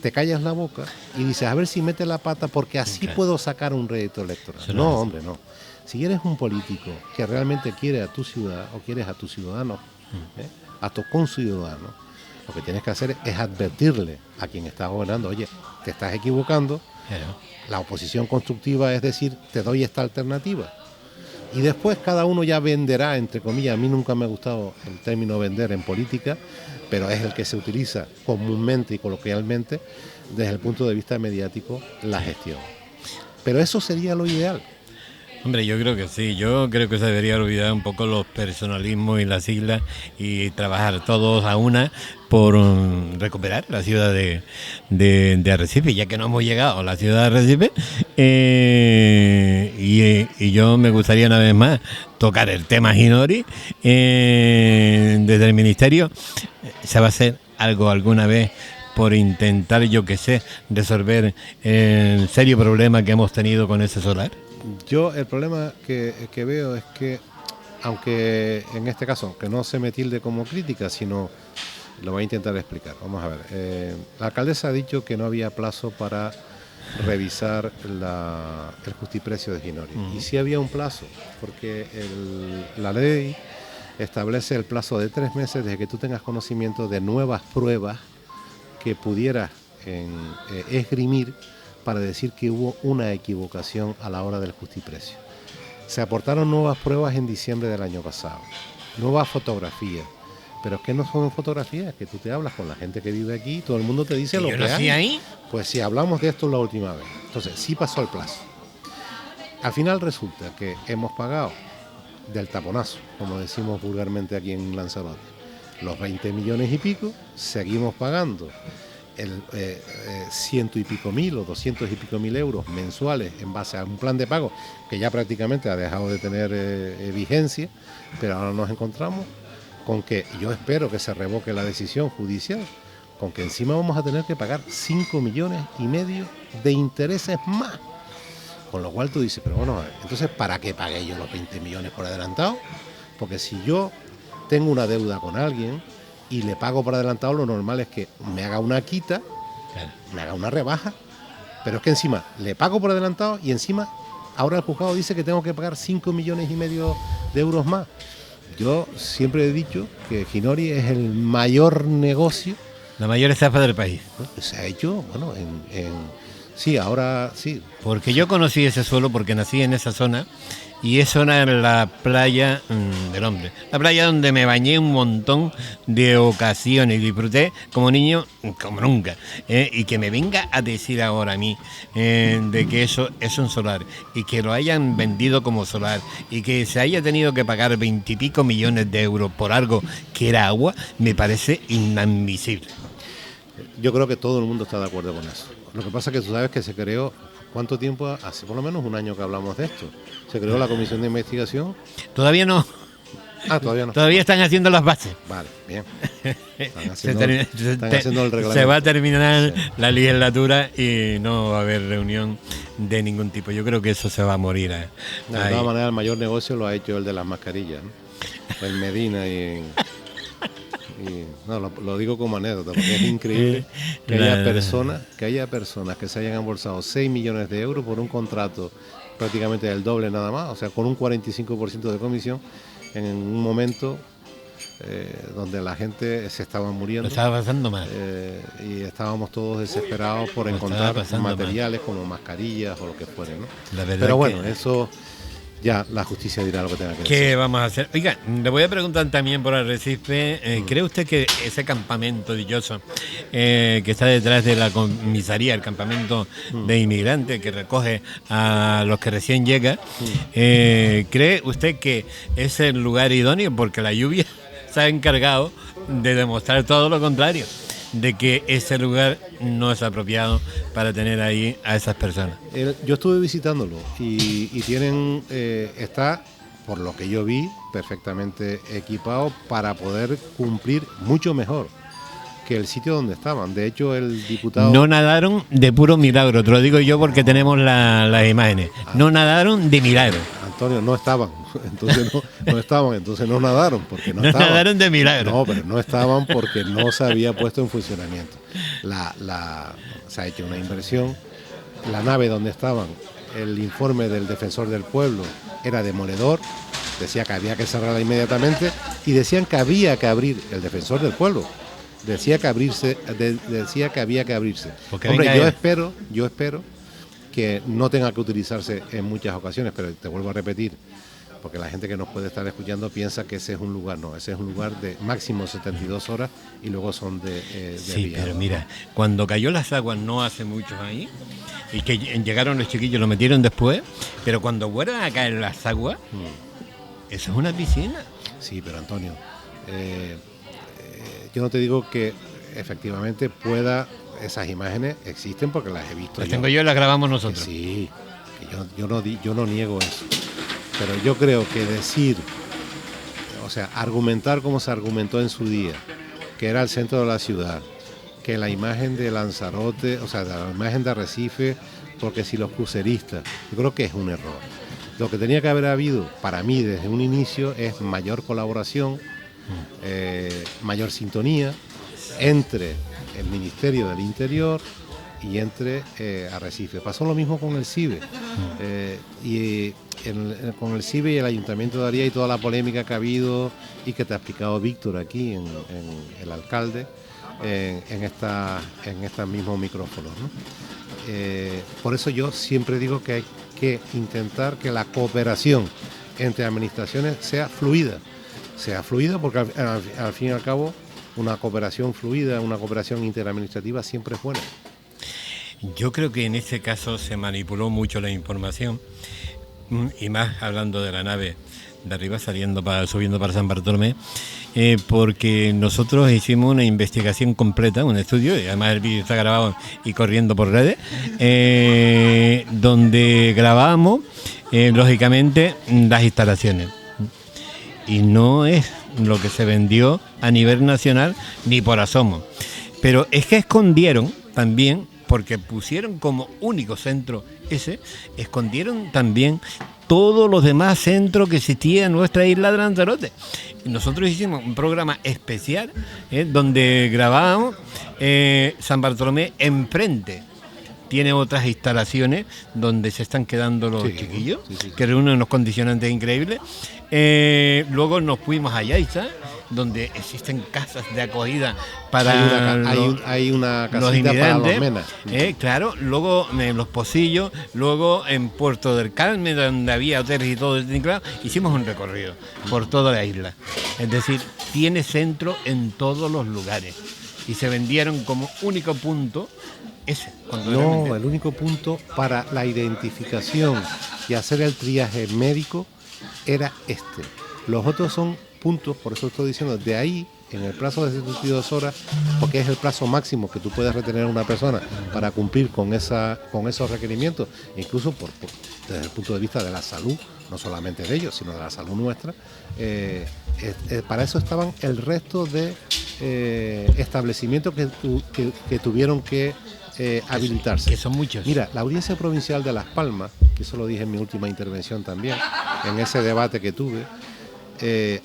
te callas la boca y dices, a ver si mete la pata porque así puedo sacar un rédito electoral. No, hombre, no. Si eres un político que realmente quiere a tu ciudad o quieres a tus ciudadanos, a tus conciudadanos, lo que tienes que hacer es advertirle a quien está gobernando, oye, te estás equivocando. Claro. La oposición constructiva es decir, te doy esta alternativa. Y después cada uno ya venderá, entre comillas. A mí nunca me ha gustado el término vender en política, pero es el que se utiliza comúnmente y coloquialmente desde el punto de vista mediático, la gestión. Pero eso sería lo ideal. Hombre, yo creo que sí, yo creo que se debería olvidar un poco los personalismos y las siglas y trabajar todos a una por recuperar la ciudad de Arrecife, ya que no hemos llegado a la ciudad de Arrecife, y yo me gustaría una vez más tocar el tema Ginori. Desde el Ministerio, ¿se va a hacer algo alguna vez por intentar, yo que sé, resolver el serio problema que hemos tenido con ese solar? Yo el problema que veo es que, aunque en este caso, que no se me tilde como crítica, sino lo voy a intentar explicar. Vamos a ver, la alcaldesa ha dicho que no había plazo para revisar el justiprecio de Ginori. Y sí había un plazo, porque la ley establece el plazo de 3 meses desde que tú tengas conocimiento de nuevas pruebas que pudieras esgrimir para decir que hubo una equivocación a la hora del justiprecio. Se aportaron nuevas pruebas en diciembre del año pasado, nuevas fotografías, pero es que no son fotografías, que tú te hablas con la gente que vive aquí y todo el mundo te dice lo que hay. Ahí? Pues sí, hablamos de esto la última vez. Entonces, sí pasó el plazo. Al final resulta que hemos pagado del taponazo, como decimos vulgarmente aquí en Lanzarote, los 20 millones y pico, seguimos pagando el 100 y pico mil o 200 y pico mil euros mensuales en base a un plan de pago que ya prácticamente ha dejado de tener vigencia, pero ahora nos encontramos con que, yo espero que se revoque la decisión judicial, con que encima vamos a tener que pagar 5 millones y medio de intereses más. Con lo cual tú dices, pero bueno, entonces ¿para qué pagué yo los 20 millones por adelantado? Porque si yo tengo una deuda con alguien y le pago por adelantado, lo normal es que me haga una quita, me haga una rebaja, pero es que encima le pago por adelantado y encima ahora el juzgado dice que tengo que pagar 5 millones y medio de euros más. Yo siempre he dicho que Ginori es el mayor negocio, la mayor estafa del país. Que se ha hecho, bueno, sí, ahora sí. Porque yo conocí ese suelo porque nací en esa zona. Y eso era la playa del Hombre, la playa donde me bañé un montón de ocasiones y disfruté como niño como nunca. Y que me venga a decir ahora a mí de que eso es un solar y que lo hayan vendido como solar y que se haya tenido que pagar 20 y pico millones de euros por algo que era agua, me parece inadmisible. Yo creo que todo el mundo está de acuerdo con eso. Lo que pasa es que tú sabes que se creó, ¿cuánto tiempo? Hace por lo menos un año que hablamos de esto. Se creó la comisión de investigación. Todavía no. Todavía no. Todavía están haciendo las bases. Están haciendo el reglamento. Se va a terminar la legislatura y no va a haber reunión de ningún tipo. Yo creo que eso se va a morir. De todas maneras, el mayor negocio lo ha hecho el de las mascarillas, ¿no? El Medina no, lo digo como anécdota, porque es increíble que haya personas que se hayan embolsado 6 millones de euros por un contrato prácticamente del doble nada más, o sea, con un 45% de comisión, en un momento donde la gente se estaba muriendo. Lo estaba pasando mal. Y estábamos todos desesperados por encontrar materiales como mascarillas o lo que fuere, ¿no? Pero bueno, eso ya la justicia dirá lo que tenga que decir. ¿Qué vamos a hacer? Oiga, le voy a preguntar también por Arrecife. ¿Cree usted que ese campamento dichoso que está detrás de la comisaría, el campamento de inmigrantes que recoge a los que recién llegan, cree usted que es el lugar idóneo? Porque la lluvia se ha encargado de demostrar todo lo contrario, de que ese lugar no es apropiado para tener ahí a esas personas. Yo estuve visitándolo y tienen, está, por lo que yo vi, perfectamente equipados para poder cumplir mucho mejor que el sitio donde estaban. De hecho, el diputado... No nadaron de puro milagro, te lo digo yo porque tenemos las imágenes. No nadaron de milagro. Antonio, no estaban, entonces no estaban, entonces no nadaron, porque no estaban. Nadaron de milagro. No, pero no estaban porque no se había puesto en funcionamiento. Se ha hecho una inversión, la nave donde estaban, el informe del defensor del pueblo era demoledor, decía que había que cerrarla inmediatamente y decían que había que abrir, el defensor del pueblo decía que había que abrirse. Hombre, yo espero que no tenga que utilizarse en muchas ocasiones, pero te vuelvo a repetir, porque la gente que nos puede estar escuchando piensa que ese es un lugar, no, ese es un lugar de máximo 72 horas y luego son de sí, día, pero ¿no? mira, cuando cayó las aguas no hace muchos ahí, y que llegaron los chiquillos, lo metieron después, pero cuando vuelvan a caer las aguas, eso es una piscina. Sí, pero Antonio, yo no te digo que efectivamente esas imágenes existen porque las he visto. Las tengo yo y las grabamos nosotros. Que sí, que yo no niego eso. Pero yo creo que argumentar como se argumentó en su día, que era el centro de la ciudad, que la imagen de Lanzarote, la imagen de Arrecife, porque si los cruceristas, yo creo que es un error. Lo que tenía que haber habido, para mí, desde un inicio, es mayor colaboración, mayor sintonía entre el Ministerio del Interior y entre Arrecife. Pasó lo mismo con el CIBE. Con el CIBE y el Ayuntamiento de Aría y toda la polémica que ha habido y que te ha explicado Víctor aquí, en el alcalde, en estos mismos micrófonos, ¿no? Por eso yo siempre digo que hay que intentar que la cooperación entre administraciones sea fluida porque al fin y al cabo una cooperación fluida, una cooperación interadministrativa siempre es buena. Yo creo que en este caso se manipuló mucho la información, y más hablando de la nave de arriba subiendo para San Bartolomé, porque nosotros hicimos una investigación completa, un estudio, y además el vídeo está grabado y corriendo por redes, donde grabábamos lógicamente las instalaciones, y no es lo que se vendió a nivel nacional ni por asomo, pero es que escondieron también, porque pusieron como único centro escondieron también todos los demás centros que existían en nuestra isla de Lanzarote. Y nosotros hicimos un programa especial donde grabábamos San Bartolomé enfrente. Tiene otras instalaciones donde se están quedando los chiquillos, que reúnen unos condicionantes increíbles. Luego nos fuimos a Yaiza, donde existen casas de acogida para hay una casita para los menas. Claro, luego en Los Pocillos, luego en Puerto del Carmen, donde había hoteles y todo, hicimos un recorrido por toda la isla. Es decir, tiene centro en todos los lugares. Y se vendieron como único punto ese. No, el único punto para la identificación y hacer el triaje médico era este. Los otros son puntos, por eso estoy diciendo, de ahí, en el plazo de 72 horas, porque es el plazo máximo que tú puedes retener a una persona para cumplir con esos requerimientos, incluso desde el punto de vista de la salud, no solamente de ellos, sino de la salud nuestra. Para eso estaban el resto de establecimientos que tuvieron que habilitarse. Que son muchos. Mira, la Audiencia Provincial de Las Palmas, que eso lo dije en mi última intervención también, en ese debate que tuve,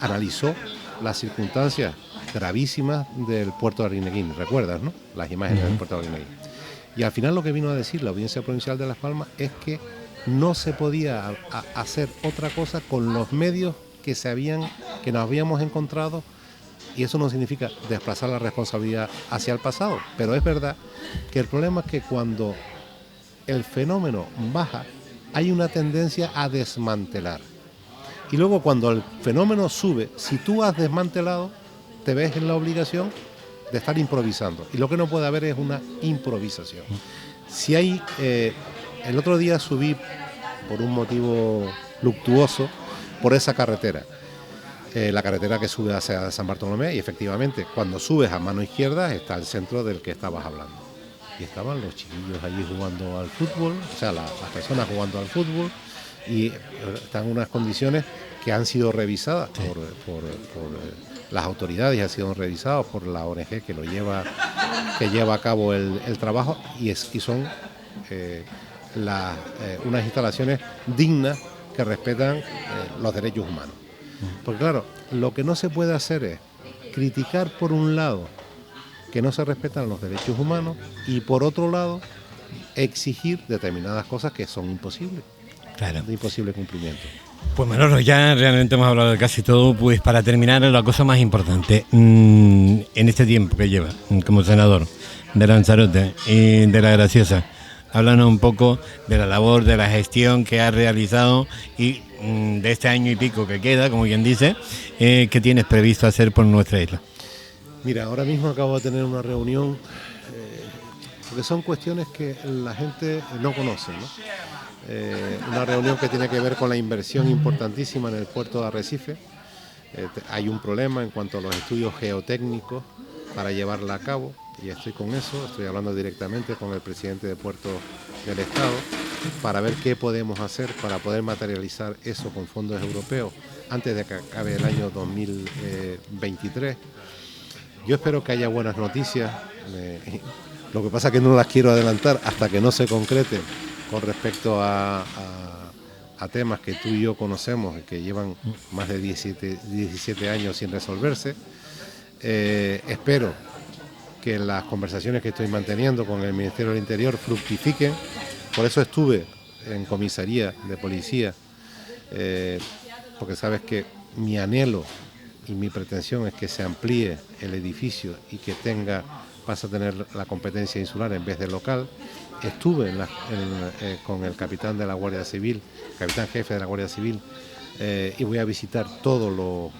analizó las circunstancias gravísimas del puerto de Arguineguín, ¿recuerdas, no? Las imágenes del puerto de Arguineguín. Y al final lo que vino a decir la Audiencia Provincial de Las Palmas es que no se podía hacer otra cosa con los medios que nos habíamos encontrado, y eso no significa desplazar la responsabilidad hacia el pasado, pero es verdad que el problema es que cuando el fenómeno baja hay una tendencia a desmantelar. Y luego cuando el fenómeno sube, si tú has desmantelado, te ves en la obligación de estar improvisando. Y lo que no puede haber es una improvisación. Si hay, el otro día subí por un motivo luctuoso por esa carretera, la carretera que sube hacia San Bartolomé, y efectivamente cuando subes a mano izquierda está el centro del que estabas hablando. Y estaban los chiquillos allí jugando al fútbol, las personas jugando al fútbol. y están en unas condiciones que han sido revisadas por las autoridades, han sido revisadas por la ONG que lleva a cabo el trabajo, y son unas instalaciones dignas que respetan los derechos humanos. Porque claro, lo que no se puede hacer es criticar por un lado que no se respetan los derechos humanos y por otro lado exigir determinadas cosas que son imposibles, de imposible cumplimiento. Pues Manolo, ya realmente hemos hablado de casi todo. Pues para terminar, la cosa más importante, en este tiempo que lleva como senador de Lanzarote y de La Graciosa, háblanos un poco de la labor, de la gestión que has realizado y de este año y pico que queda, como quien dice, ¿qué tienes previsto hacer por nuestra isla? Mira, ahora mismo acabo de tener una reunión, porque son cuestiones que la gente no conoce, ¿no? Una reunión que tiene que ver con la inversión importantísima en el puerto de Arrecife. Hay un problema en cuanto a los estudios geotécnicos para llevarla a cabo, y estoy con eso, estoy hablando directamente con el presidente de Puertos del Estado para ver qué podemos hacer para poder materializar eso con fondos europeos antes de que acabe el año 2023. Yo espero que haya buenas noticias, lo que pasa es que no las quiero adelantar hasta que no se concreten con respecto a temas que tú y yo conocemos, que llevan más de 17 años sin resolverse. Espero que las conversaciones que estoy manteniendo con el Ministerio del Interior fructifiquen. Por eso estuve en comisaría de policía, porque sabes que mi anhelo y mi pretensión es que se amplíe el edificio y que pase a tener la competencia insular en vez de local. Estuve con el capitán de la Guardia Civil, capitán jefe de la Guardia Civil, y voy a visitar tengo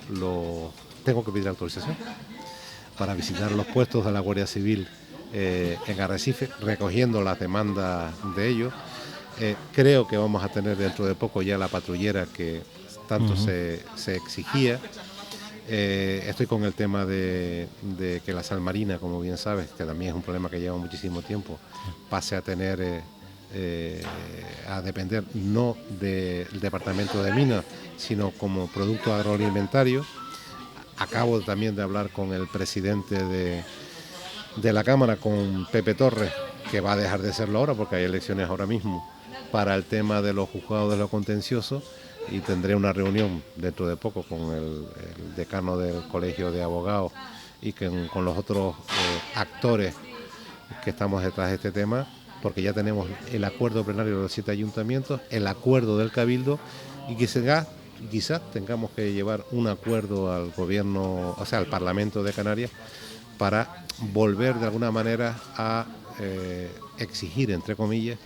que pedir autorización para visitar los puestos de la Guardia Civil en Arrecife, recogiendo las demandas de ellos. Creo que vamos a tener dentro de poco ya la patrullera que tanto se exigía. Estoy con el tema de que la sal marina, como bien sabes, que también es un problema que lleva muchísimo tiempo, pase a tener a depender no del Departamento de Minas, sino como producto agroalimentario. Acabo también de hablar con el presidente de la Cámara, con Pepe Torres, que va a dejar de serlo ahora porque hay elecciones ahora mismo, para el tema de los juzgados de lo contencioso, y tendré una reunión dentro de poco con el decano del Colegio de Abogados y con los otros actores que estamos detrás de este tema, porque ya tenemos el acuerdo plenario de los 7 ayuntamientos, el acuerdo del Cabildo, y quizás tengamos que llevar un acuerdo al gobierno, o sea, al Parlamento de Canarias, para volver de alguna manera a exigir, entre comillas,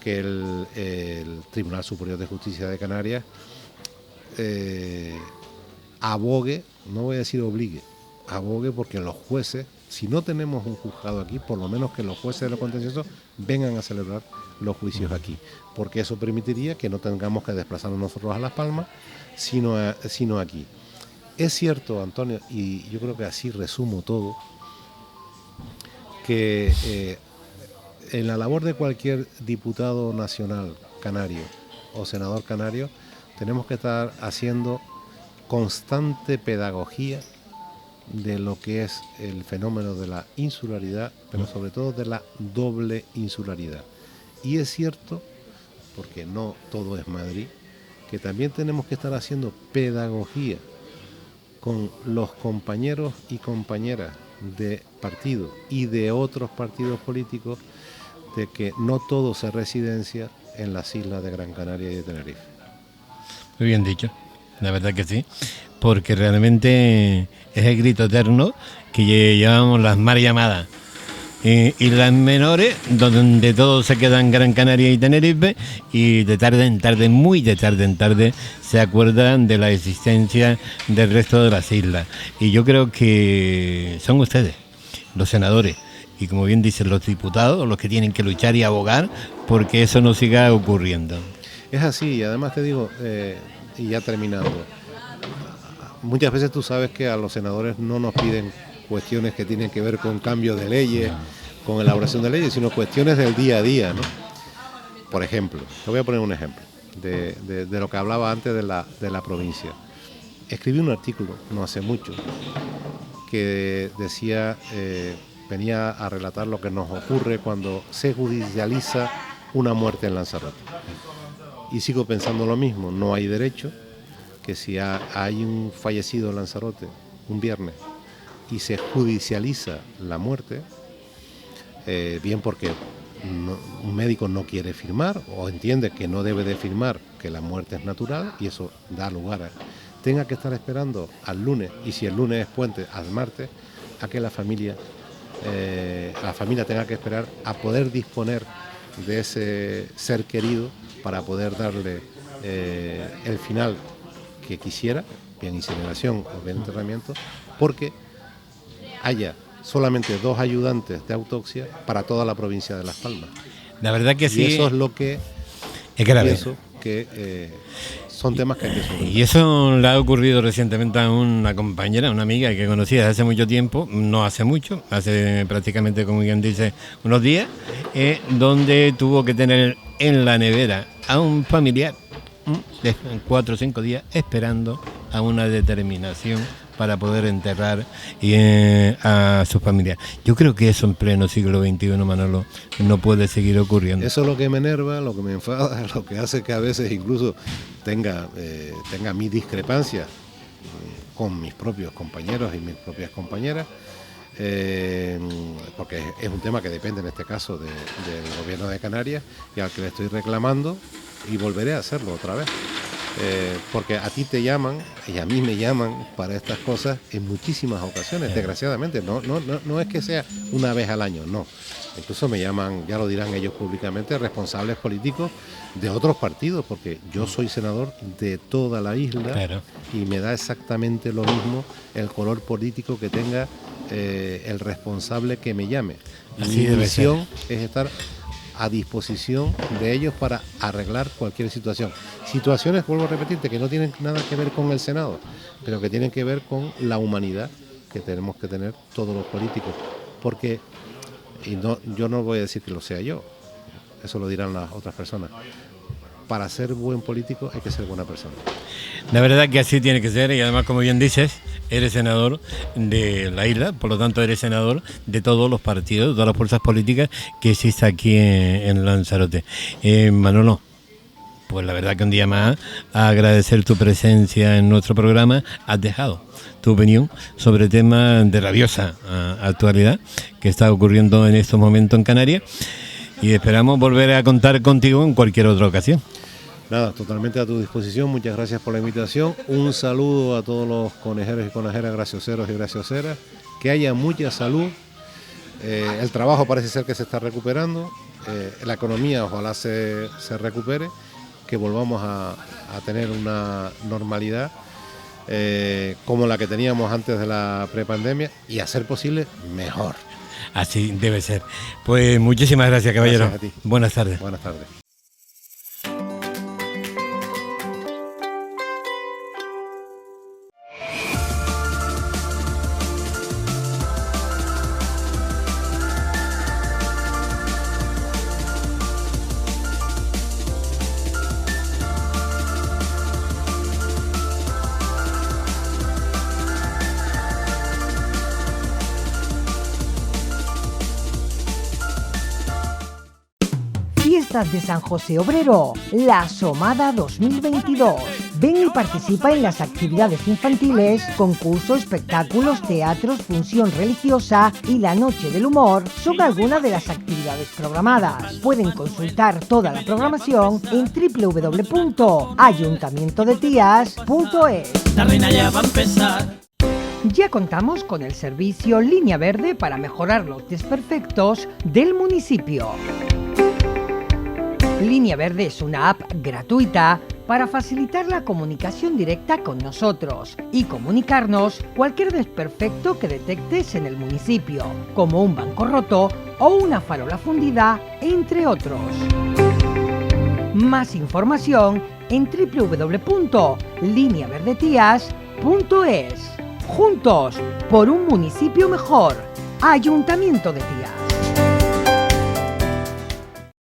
que el Tribunal Superior de Justicia de Canarias abogue, no voy a decir obligue, abogue porque los jueces, si no tenemos un juzgado aquí, por lo menos que los jueces de lo contencioso vengan a celebrar los juicios aquí, porque eso permitiría que no tengamos que desplazarnos nosotros a Las Palmas, sino aquí. Es cierto, Antonio, y yo creo que así resumo todo, que en la labor de cualquier diputado nacional canario o senador canario tenemos que estar haciendo constante pedagogía de lo que es el fenómeno de la insularidad, pero sobre todo de la doble insularidad. Y es cierto, porque no todo es Madrid, que también tenemos que estar haciendo pedagogía con los compañeros y compañeras de partido y de otros partidos políticos, de que no todo se residencia en las islas de Gran Canaria y de Tenerife. Muy bien dicho, la verdad que sí, porque realmente es el grito eterno que llevamos las mal llamadas islas menores, donde todos se quedan Gran Canaria y Tenerife, y de tarde en tarde, muy de tarde en tarde, se acuerdan de la existencia del resto de las islas. Y yo creo que son ustedes, los senadores, y como bien dicen los diputados, los que tienen que luchar y abogar porque eso no siga ocurriendo. Es así, y además te digo, y ya terminando, muchas veces tú sabes que a los senadores no nos piden cuestiones que tienen que ver con cambio de leyes, con elaboración de leyes, sino cuestiones del día a día, ¿no? Por ejemplo, te voy a poner un ejemplo. de lo que hablaba antes de la provincia. Escribí un artículo no hace mucho que decía, venía a relatar lo que nos ocurre cuando se judicializa una muerte en Lanzarote. Y sigo pensando lo mismo, no hay derecho que si hay un fallecido en Lanzarote un viernes y se judicializa la muerte, bien porque un médico no quiere firmar o entiende que no debe de firmar que la muerte es natural y eso da lugar a tenga que estar esperando al lunes, y si el lunes es puente, al martes, a que la familia tenga que esperar a poder disponer de ese ser querido para poder darle el final que quisiera, bien incineración o bien enterramiento, porque haya solamente 2 ayudantes de autopsia para toda la provincia de Las Palmas. La verdad que sí. Y eso es lo que pienso que son temas que hay que solucionar. Y eso le ha ocurrido recientemente a una compañera, una amiga que conocí desde hace mucho tiempo, no hace mucho, hace prácticamente, como quien dice, unos días, donde tuvo que tener en la nevera a un familiar de 4 o 5 días esperando a una determinación para poder enterrar a su familia. Yo creo que eso en pleno siglo XXI, Manolo, no puede seguir ocurriendo. Eso es lo que me enerva, lo que me enfada, lo que hace que a veces incluso tenga mi discrepancia con mis propios compañeros y mis propias compañeras, porque es un tema que depende en este caso del gobierno de Canarias y al que le estoy reclamando, y volveré a hacerlo otra vez. Porque a ti te llaman y a mí me llaman para estas cosas en muchísimas ocasiones, desgraciadamente. No es que sea una vez al año, no. Incluso me llaman, ya lo dirán ellos públicamente, responsables políticos de otros partidos, porque yo soy senador de toda la isla, claro, y me da exactamente lo mismo el color político que tenga el responsable que me llame. Mi misión es estar a disposición de ellos para arreglar cualquier situación. Situaciones, vuelvo a repetirte, que no tienen nada que ver con el Senado, pero que tienen que ver con la humanidad que tenemos que tener todos los políticos. Porque, yo no voy a decir que lo sea yo, eso lo dirán las otras personas. Para ser buen político hay que ser buena persona. La verdad que así tiene que ser, y además, como bien dices, eres senador de la isla, por lo tanto eres senador de todos los partidos, de todas las fuerzas políticas que existen aquí en Lanzarote. Manolo, pues la verdad que un día más, a agradecer tu presencia en nuestro programa. Has dejado tu opinión sobre temas de rabiosa actualidad que está ocurriendo en estos momentos en Canarias, y esperamos volver a contar contigo en cualquier otra ocasión. Nada, totalmente a tu disposición, muchas gracias por la invitación, un saludo a todos los conejeros y conejeras, gracioseros y gracioseras, que haya mucha salud, el trabajo parece ser que se está recuperando, la economía ojalá se recupere, que volvamos a tener una normalidad como la que teníamos antes de la prepandemia, y a ser posible mejor. Así debe ser. Pues muchísimas gracias, caballero. Gracias a ti. Buenas tardes. Buenas tardes. Fiestas de San José Obrero, la Asomada 2022. Ven y participa en las actividades infantiles, concursos, espectáculos, teatros, función religiosa y la Noche del Humor son algunas de las actividades programadas. Pueden consultar toda la programación en www.ayuntamientodetias.es. La reina ya va a empezar. Ya contamos con el servicio Línea Verde para mejorar los desperfectos del municipio. Línea Verde es una app gratuita para facilitar la comunicación directa con nosotros y comunicarnos cualquier desperfecto que detectes en el municipio, como un banco roto o una farola fundida, entre otros. Más información en www.lineaverdetias.es. Juntos por un municipio mejor. Ayuntamiento de Tías.